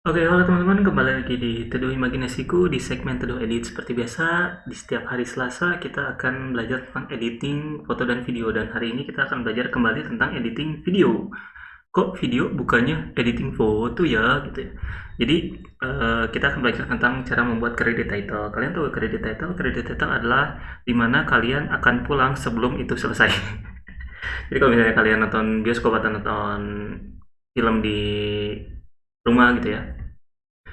Oke, halo teman-teman, kembali lagi di Teduh Imajinasiku di segmen Teduh Edit. Seperti biasa, di setiap hari Selasa kita akan belajar tentang editing foto dan video. Dan hari ini kita akan belajar kembali tentang editing video. Kok video bukannya editing foto ya? Gitu ya. Jadi, kita akan belajar tentang cara membuat credit title. Kalian tahu credit title? Credit title adalah dimana kalian akan pulang sebelum itu selesai. Jadi kalau misalnya kalian nonton bioskop atau nonton film di rumah gitu ya,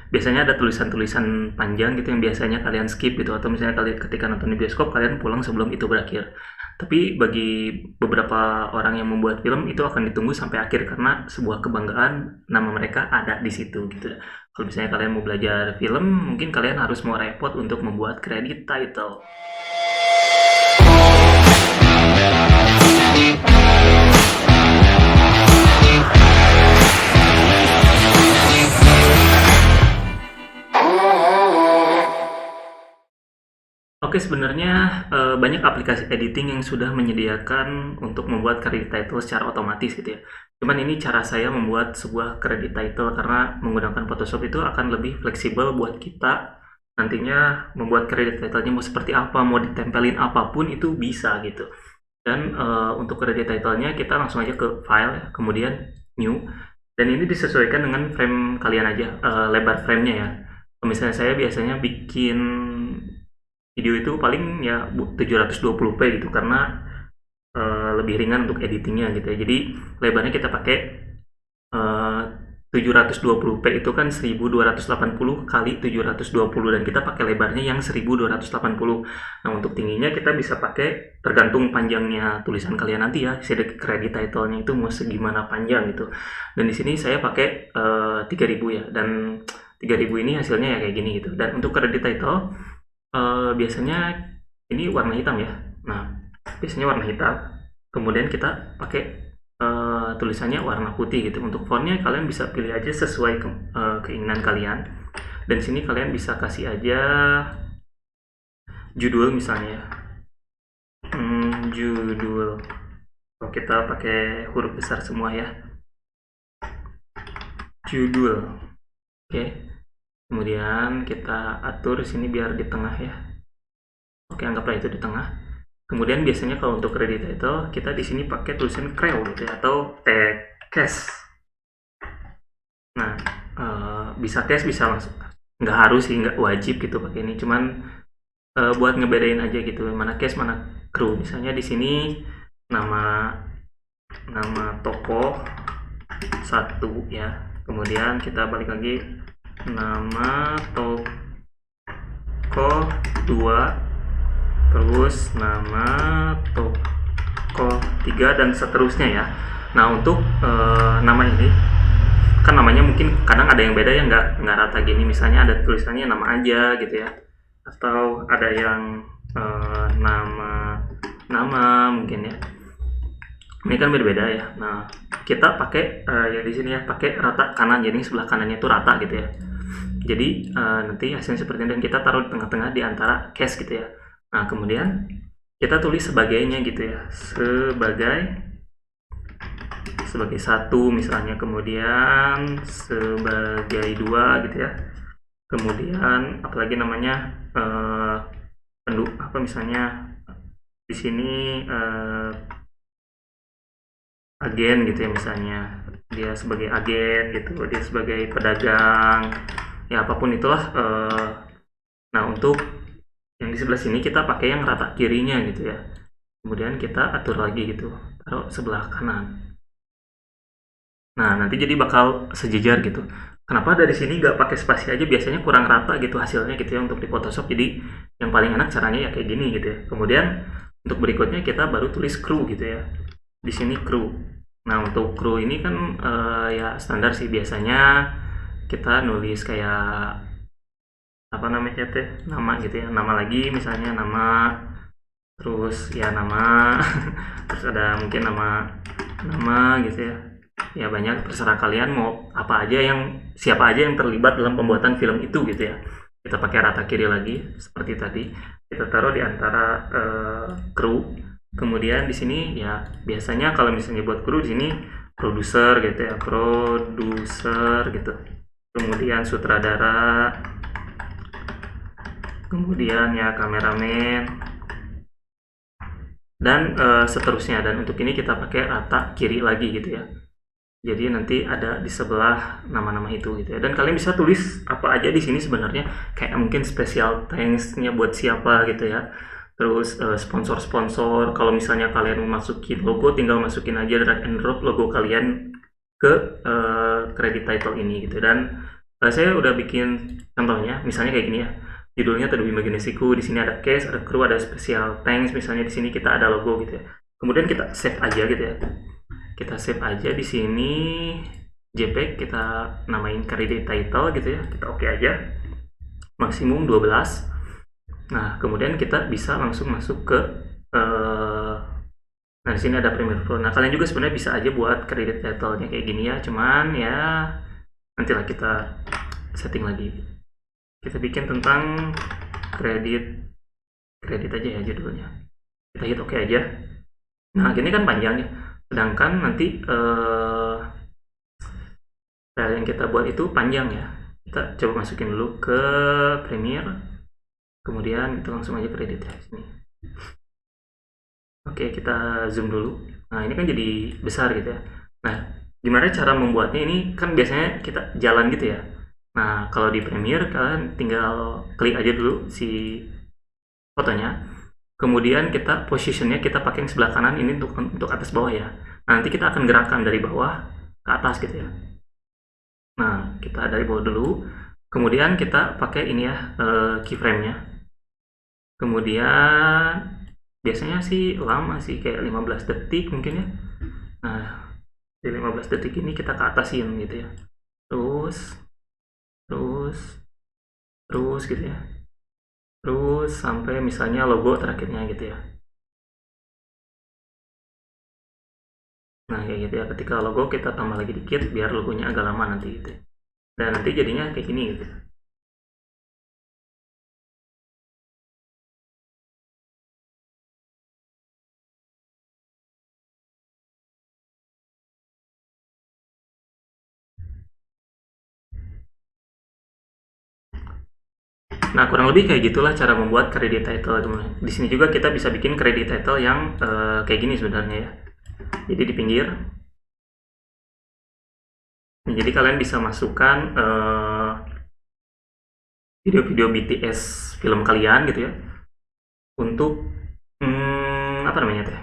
biasanya ada tulisan-tulisan panjang gitu yang biasanya kalian skip gitu, atau misalnya kalian ketika nonton di bioskop kalian pulang sebelum itu berakhir. Tapi bagi beberapa orang yang membuat film itu akan ditunggu sampai akhir karena sebuah kebanggaan nama mereka ada di situ gitu. Kalau misalnya kalian mau belajar film, mungkin kalian harus mau repot untuk membuat credit title. Oke, sebenarnya banyak aplikasi editing yang sudah menyediakan untuk membuat credit title secara otomatis gitu ya. Cuman ini cara saya membuat sebuah credit title karena menggunakan Photoshop itu akan lebih fleksibel buat kita nantinya membuat credit title-nya mau seperti apa, mau ditempelin apapun itu bisa gitu. Dan untuk credit title-nya kita langsung aja ke file ya, kemudian new. Dan ini disesuaikan dengan frame kalian aja, lebar framenya ya. Misalnya saya biasanya bikin video itu paling ya 720p gitu karena lebih ringan untuk editingnya gitu ya. Jadi lebarnya kita pakai 720p itu kan 1280 kali 720 dan kita pakai lebarnya yang 1280. Nah, untuk tingginya kita bisa pakai tergantung panjangnya tulisan kalian nanti ya. Credit title-nya itu mau segimana panjang gitu. Dan di sini saya pakai 3000 ya, dan 3000 ini hasilnya ya kayak gini gitu. Dan untuk credit title biasanya ini warna hitam ya. Nah, biasanya warna hitam. Kemudian kita pakai tulisannya warna putih gitu. Untuk fontnya kalian bisa pilih aja sesuai keinginan kalian. Dan sini kalian bisa kasih aja judul misalnya. Judul. Oh, kita pakai huruf besar semua ya. Judul. Oke. Kemudian kita atur sini biar di tengah ya. Oke, anggaplah itu di tengah. Kemudian biasanya kalau untuk credit title kita di sini pakai tulisan creo gitu ya, atau cash. Nah, bisa cash bisa langsung, nggak harus sih, nggak wajib gitu pakai ini. Cuman buat ngebedain aja gitu mana cash mana crew. Misalnya di sini nama nama toko satu ya. Kemudian kita balik lagi nama toko 2, terus nama toko 3 dan seterusnya ya. Nah, untuk nama ini kan namanya mungkin kadang ada yang beda ya, nggak rata gini. Misalnya ada tulisannya nama aja gitu ya, atau ada yang nama nama mungkin ya. Ini kan berbeda ya. Nah, kita pakai ya di sini ya, pakai rata kanan, jadi sebelah kanannya itu rata gitu ya. Jadi nanti hasilnya seperti ini, dan kita taruh di tengah-tengah di antara case gitu ya. Nah, kemudian kita tulis sebagainya gitu ya, sebagai satu misalnya, kemudian sebagai dua gitu ya, kemudian apalagi namanya apa misalnya di sini agen gitu ya, misalnya dia sebagai agen gitu, dia sebagai pedagang ya, apapun itulah. Nah, untuk yang di sebelah sini kita pakai yang rata kirinya gitu ya, kemudian kita atur lagi gitu, taruh sebelah kanan. Nah, nanti jadi bakal sejajar gitu. Kenapa dari sini nggak pakai spasi aja, biasanya kurang rata gitu hasilnya gitu ya untuk di Photoshop. Jadi yang paling enak caranya ya kayak gini gitu ya. Kemudian untuk berikutnya kita baru tulis crew gitu ya. Di sini crew. Nah, untuk crew ini kan ya standar sih, biasanya kita nulis kayak apa namanya teh, nama gitu ya, nama lagi misalnya nama, terus ya nama terus ada mungkin nama nama gitu ya. Ya banyak, terserah kalian mau apa aja, yang siapa aja yang terlibat dalam pembuatan film itu gitu ya. Kita pakai rata kiri lagi seperti tadi, kita taruh di antara kru. Kemudian di sini ya biasanya kalau misalnya buat kru di sini produser gitu ya, produser gitu. kemudian sutradara, kemudian ya kameramen, dan seterusnya. Dan untuk ini kita pakai rata kiri lagi gitu ya, jadi nanti ada di sebelah nama-nama itu gitu ya. Dan kalian bisa tulis apa aja di sini sebenarnya, kayak mungkin special thanks-nya buat siapa gitu ya, terus sponsor-sponsor. Kalau misalnya kalian mau masukin logo, tinggal masukin aja drag and drop logo kalian ke credit title ini gitu. Dan saya udah bikin contohnya, misalnya kayak gini ya, judulnya Teduh Imajinasiku, di sini ada case, ada crew, ada special thanks, misalnya di sini kita ada logo gitu ya. Kemudian kita save aja gitu ya. Kita save aja di sini JPEG, kita namain credit title gitu ya, kita oke aja, maksimum 12. Nah kemudian kita bisa langsung masuk ke nah di sini ada Premiere Pro. Nah kalian juga sebenarnya bisa aja buat credit title-nya kayak gini ya, cuman ya nantilah kita setting lagi. Kita bikin tentang kredit aja ya judulnya, kita hit oke aja. Nah gini kan panjang ya, sedangkan nanti file yang kita buat itu panjang ya. Kita coba masukin dulu ke Premiere, kemudian kita langsung aja kredit ya sini. Oke, kita zoom dulu. Nah ini kan jadi besar gitu ya. Nah gimana cara membuatnya? Ini kan biasanya kita jalan gitu ya. Nah kalau di Premiere kalian tinggal klik aja dulu si fotonya, kemudian kita positionnya kita pakai yang sebelah kanan ini untuk atas bawah ya. Nah, nanti kita akan gerakkan dari bawah ke atas gitu ya. Nah kita dari bawah dulu, kemudian kita pakai ini ya keyframe-nya, kemudian biasanya sih lama sih, kayak 15 detik mungkin ya. Nah di 15 detik ini kita ke atasin gitu ya, terus gitu ya, terus sampai misalnya logo terakhirnya gitu ya. Nah kayak gitu ya, ketika logo kita tambah lagi dikit biar logonya agak lama nanti gitu ya. Dan nanti jadinya kayak gini gitu. Nah kurang lebih kayak gitulah cara membuat credit title. Di sini juga kita bisa bikin credit title yang kayak gini sebenarnya ya. Jadi di pinggir. Jadi kalian bisa masukkan video-video BTS film kalian gitu ya, untuk apa namanya teh,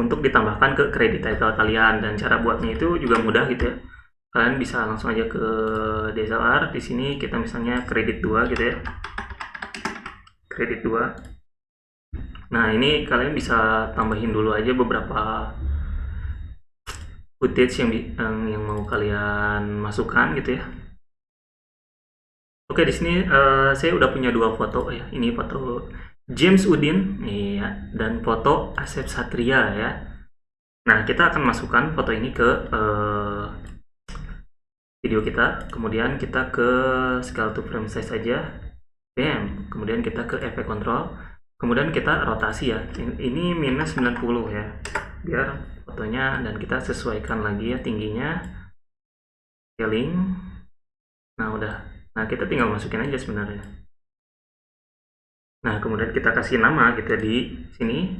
untuk ditambahkan ke credit title kalian. Dan cara buatnya itu juga mudah gitu ya. Kalian bisa langsung aja ke DSLR. Di sini kita misalnya kredit 2 gitu ya, kredit 2. Nah ini kalian bisa tambahin dulu aja beberapa footage yang mau kalian masukkan gitu ya. Oke, di sini saya udah punya 2 foto ya. Ini foto James Udin ya, dan foto Asep Satria ya. Nah kita akan masukkan foto ini ke video kita, kemudian kita ke scale to frame size aja, bam, kemudian kita ke efek control, kemudian kita rotasi ya, ini minus 90 ya, biar fotonya, dan kita sesuaikan lagi ya tingginya, scaling. Nah udah, nah kita tinggal masukin aja sebenarnya. Nah kemudian kita kasih nama gitu di sini,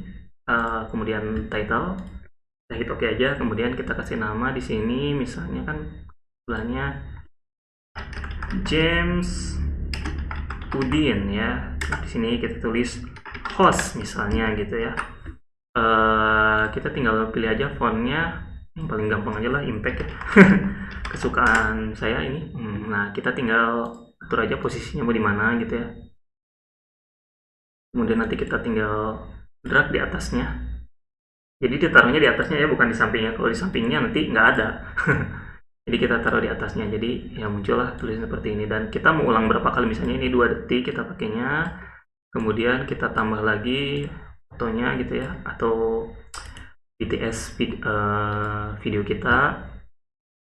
kemudian title, kita hit oke aja, kemudian kita kasih nama di sini, misalnya kan sebelahnya James Udin ya. Di sini kita tulis host misalnya gitu ya. Kita tinggal pilih aja fontnya yang paling gampang aja lah, impact ya. Kesukaan saya ini. Nah kita tinggal atur aja posisinya mau di mana gitu ya. Kemudian nanti kita tinggal drag di atasnya. Jadi ditaruhnya di atasnya ya, bukan di sampingnya. Kalau di sampingnya nanti nggak ada. Jadi kita taruh di atasnya, jadi ya muncullah tulisan seperti ini. Dan kita mau ulang berapa kali, misalnya ini 2 detik kita pakainya, kemudian kita tambah lagi fotonya gitu ya, atau BTS video kita,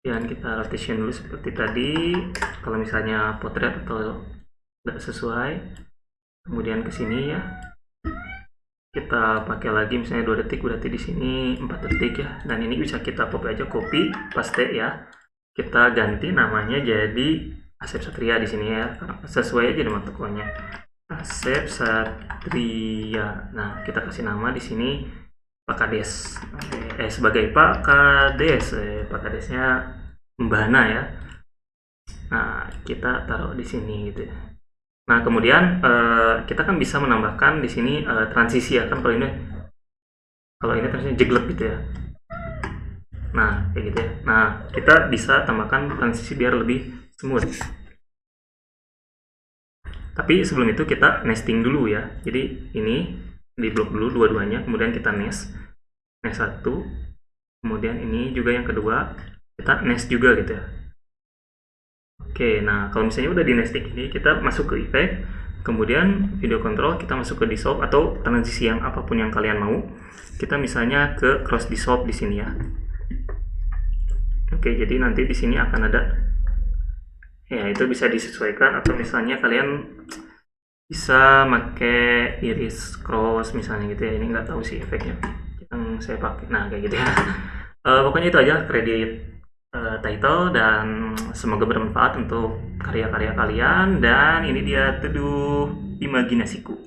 dan kita rotation dulu seperti tadi. Kalau misalnya potret atau tidak sesuai, kemudian ke sini ya, kita pakai lagi misalnya 2 detik, berarti di sini 4 detik ya. Dan ini bisa kita copy aja, copy paste ya, kita ganti namanya jadi Asep Satria di sini ya, sesuai aja nama tokonya, Asep Satria. Nah, kita kasih nama di sini Pak Kades. Sebagai Pak Kades, Pak Kadesnya Mbana ya. Nah, kita taruh di sini gitu ya. Nah, kemudian kita kan bisa menambahkan di sini transisi ya kan, kalau ini transisi jeglek gitu ya. Nah, kayak gitu ya. Nah, kita bisa tambahkan transisi biar lebih smooth. Tapi sebelum itu kita nesting dulu ya. Jadi ini di blok dulu dua-duanya, kemudian kita nest satu, kemudian ini juga yang kedua kita nest juga gitu ya. Oke, nah kalau misalnya udah di nesting ini, kita masuk ke effect, kemudian video control, kita masuk ke dissolve atau transisi yang apapun yang kalian mau. Kita misalnya ke cross dissolve di sini ya. Oke, jadi nanti di sini akan ada ya, itu bisa disesuaikan, atau misalnya kalian bisa pakai iris cross misalnya gitu ya. Ini nggak tahu sih efeknya yang saya pakai. Nah, kayak gitu ya. Pokoknya itu aja kredit title, dan semoga bermanfaat untuk karya-karya kalian. Dan ini dia Teduh Imajinasiku.